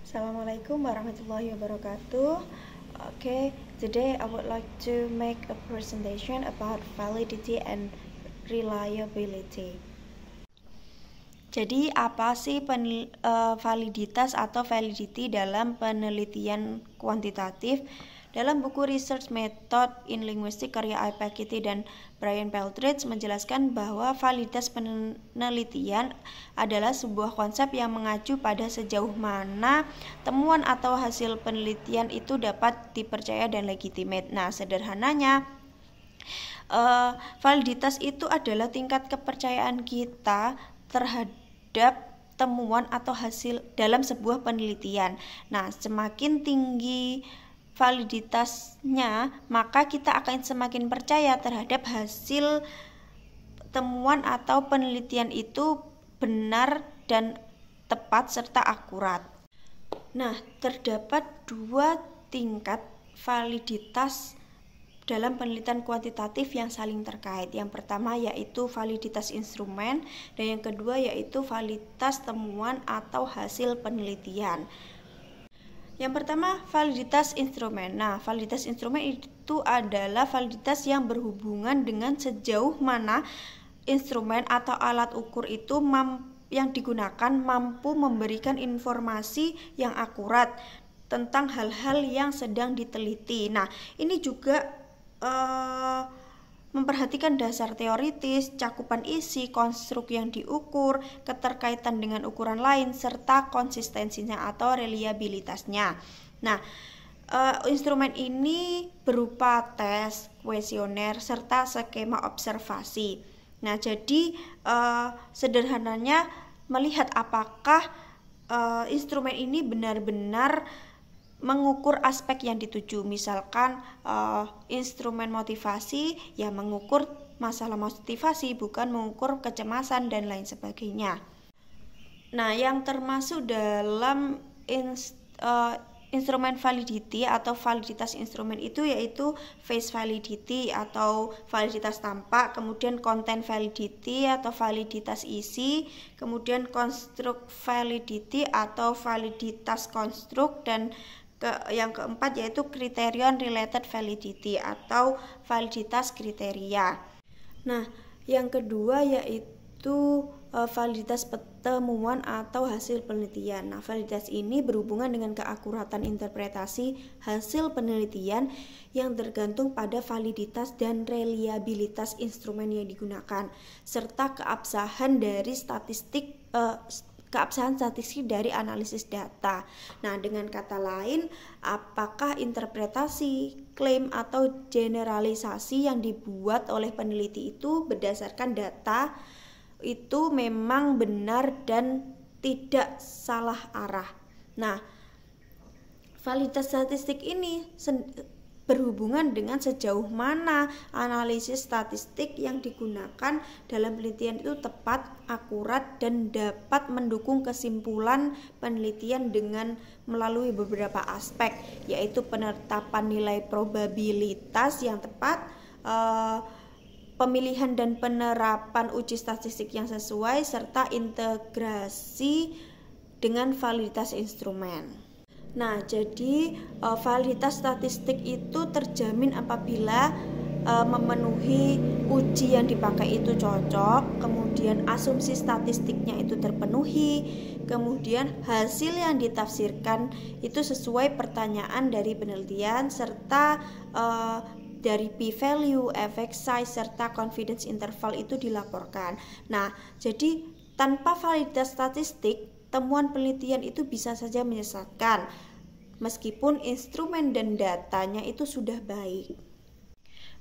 Assalamualaikum warahmatullahi wabarakatuh. Okay, today I would like to make a presentation about validity and reliability. Jadi apa sih validitas atau validity dalam penelitian kuantitatif? Dalam buku Research Method in Linguistics karya I.P. Kitty dan Brian Peltridge menjelaskan bahwa validitas penelitian adalah sebuah konsep yang mengacu pada sejauh mana temuan atau hasil penelitian itu dapat dipercaya dan legitimate. Nah, sederhananya validitas itu adalah tingkat kepercayaan kita terhadap temuan atau hasil dalam sebuah penelitian. Nah, semakin tinggi validitasnya, maka kita akan semakin percaya terhadap hasil temuan atau penelitian itu benar dan tepat serta akurat. Nah, terdapat dua tingkat validitas dalam penelitian kuantitatif yang saling terkait. Yang pertama yaitu validitas instrumen dan yang kedua yaitu validitas temuan atau hasil penelitian. Yang pertama, validitas instrumen. Nah, validitas instrumen itu adalah validitas yang berhubungan dengan sejauh mana instrumen atau alat ukur itu yang digunakan mampu memberikan informasi yang akurat tentang hal-hal yang sedang diteliti. Nah, ini juga memperhatikan dasar teoritis, cakupan isi, konstruk yang diukur, keterkaitan dengan ukuran lain, serta konsistensinya atau reliabilitasnya. Nah, instrumen ini berupa tes, kuesioner, serta skema observasi. Nah, jadi sederhananya melihat apakah instrumen ini benar-benar mengukur aspek yang dituju. Misalkan instrumen motivasi ya mengukur masalah motivasi, bukan mengukur kecemasan dan lain sebagainya. Nah, yang termasuk dalam instrumen validity atau validitas instrumen itu yaitu face validity atau validitas tampak, kemudian content validity atau validitas isi, kemudian construct validity atau validitas konstruk, dan yang keempat yaitu criterion related validity atau validitas kriteria. Nah, yang kedua yaitu validitas temuan atau hasil penelitian. Nah, validitas ini berhubungan dengan keakuratan interpretasi hasil penelitian yang tergantung pada validitas dan reliabilitas instrumen yang digunakan serta keabsahan statistik dari analisis data. Nah, dengan kata lain, apakah interpretasi, klaim, atau generalisasi yang dibuat oleh peneliti itu berdasarkan data itu memang benar dan tidak salah arah. Nah, validitas statistik ini berhubungan dengan sejauh mana analisis statistik yang digunakan dalam penelitian itu tepat, akurat, dan dapat mendukung kesimpulan penelitian dengan melalui beberapa aspek, yaitu penetapan nilai probabilitas yang tepat, pemilihan dan penerapan uji statistik yang sesuai, serta integrasi dengan validitas instrumen. Nah, jadi validitas statistik itu terjamin apabila memenuhi uji yang dipakai itu cocok, kemudian asumsi statistiknya itu terpenuhi, kemudian hasil yang ditafsirkan itu sesuai pertanyaan dari penelitian, serta dari p-value, effect size, serta confidence interval itu dilaporkan. Nah, jadi tanpa validitas statistik, temuan penelitian itu bisa saja menyesatkan, meskipun instrumen dan datanya itu sudah baik.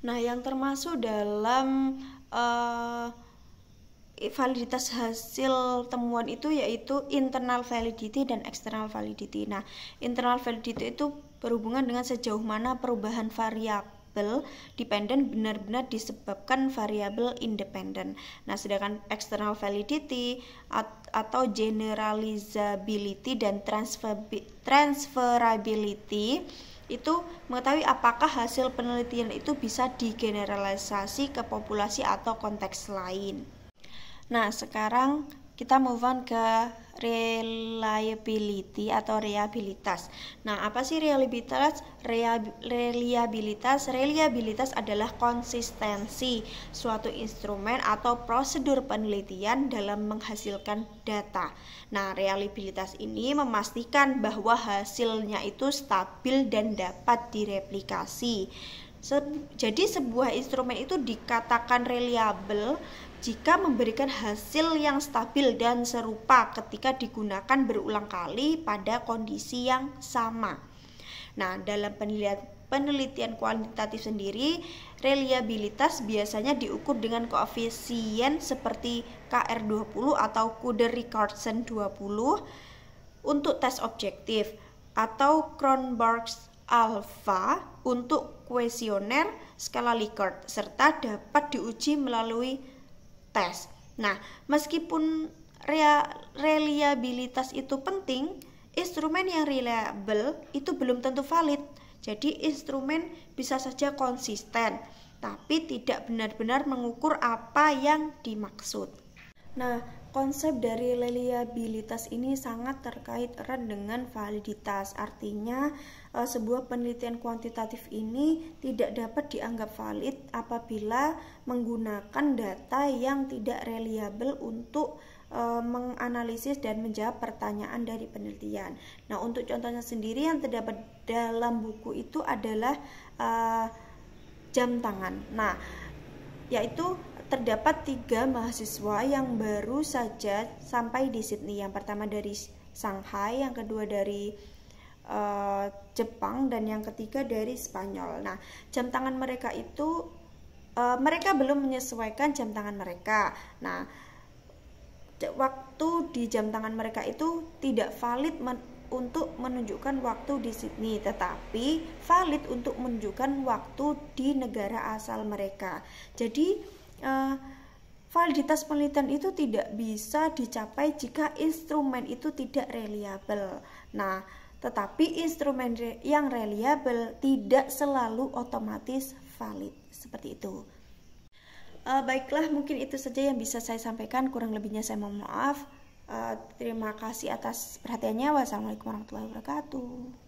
Nah, yang termasuk dalam validitas hasil temuan itu yaitu internal validity dan external validity. Nah, internal validity itu berhubungan dengan sejauh mana perubahan variabel dependen benar-benar disebabkan variabel independen. Nah, sedangkan external validity atau generalizability dan transferability itu mengetahui apakah hasil penelitian itu bisa digeneralisasi ke populasi atau konteks lain. Nah, sekarang kita move on ke reliability atau reliabilitas. Nah, apa sih reliabilitas? Reliabilitas adalah konsistensi suatu instrumen atau prosedur penelitian dalam menghasilkan data. Nah, reliabilitas ini memastikan bahwa hasilnya itu stabil dan dapat direplikasi. Jadi sebuah instrumen itu dikatakan reliable jika memberikan hasil yang stabil dan serupa ketika digunakan berulang kali pada kondisi yang sama. Nah, dalam penelitian kuantitatif sendiri, reliabilitas biasanya diukur dengan koefisien seperti KR20 atau Kuder-Richardson 20 untuk tes objektif, atau Kronberg's alpha untuk kuesioner skala Likert, serta dapat diuji melalui tes. Nah, meskipun reliabilitas itu penting, instrumen yang reliable itu belum tentu valid. Jadi instrumen bisa saja konsisten, tapi tidak benar-benar mengukur apa yang dimaksud. Nah, konsep dari reliabilitas ini sangat terkait erat dengan validitas. Artinya, sebuah penelitian kuantitatif ini tidak dapat dianggap valid apabila menggunakan data yang tidak reliable untuk menganalisis dan menjawab pertanyaan dari penelitian. Nah, untuk contohnya sendiri yang terdapat dalam buku itu adalah jam tangan. Nah, yaitu terdapat 3 mahasiswa yang baru saja sampai di Sydney. Yang pertama dari Shanghai, yang kedua dari Jepang, dan yang ketiga dari Spanyol. Nah, jam tangan mereka itu mereka belum menyesuaikan jam tangan mereka. Nah, waktu di jam tangan mereka itu tidak valid untuk menunjukkan waktu di Sydney, tetapi valid untuk menunjukkan waktu di negara asal mereka. Jadi validitas penelitian itu tidak bisa dicapai jika instrumen itu tidak reliable. Nah, tetapi instrumen yang reliable tidak selalu otomatis valid. Seperti itu. Baiklah, mungkin itu saja yang bisa saya sampaikan. Kurang lebihnya saya mohon maaf. Terima kasih atas perhatiannya. Wassalamualaikum warahmatullahi wabarakatuh.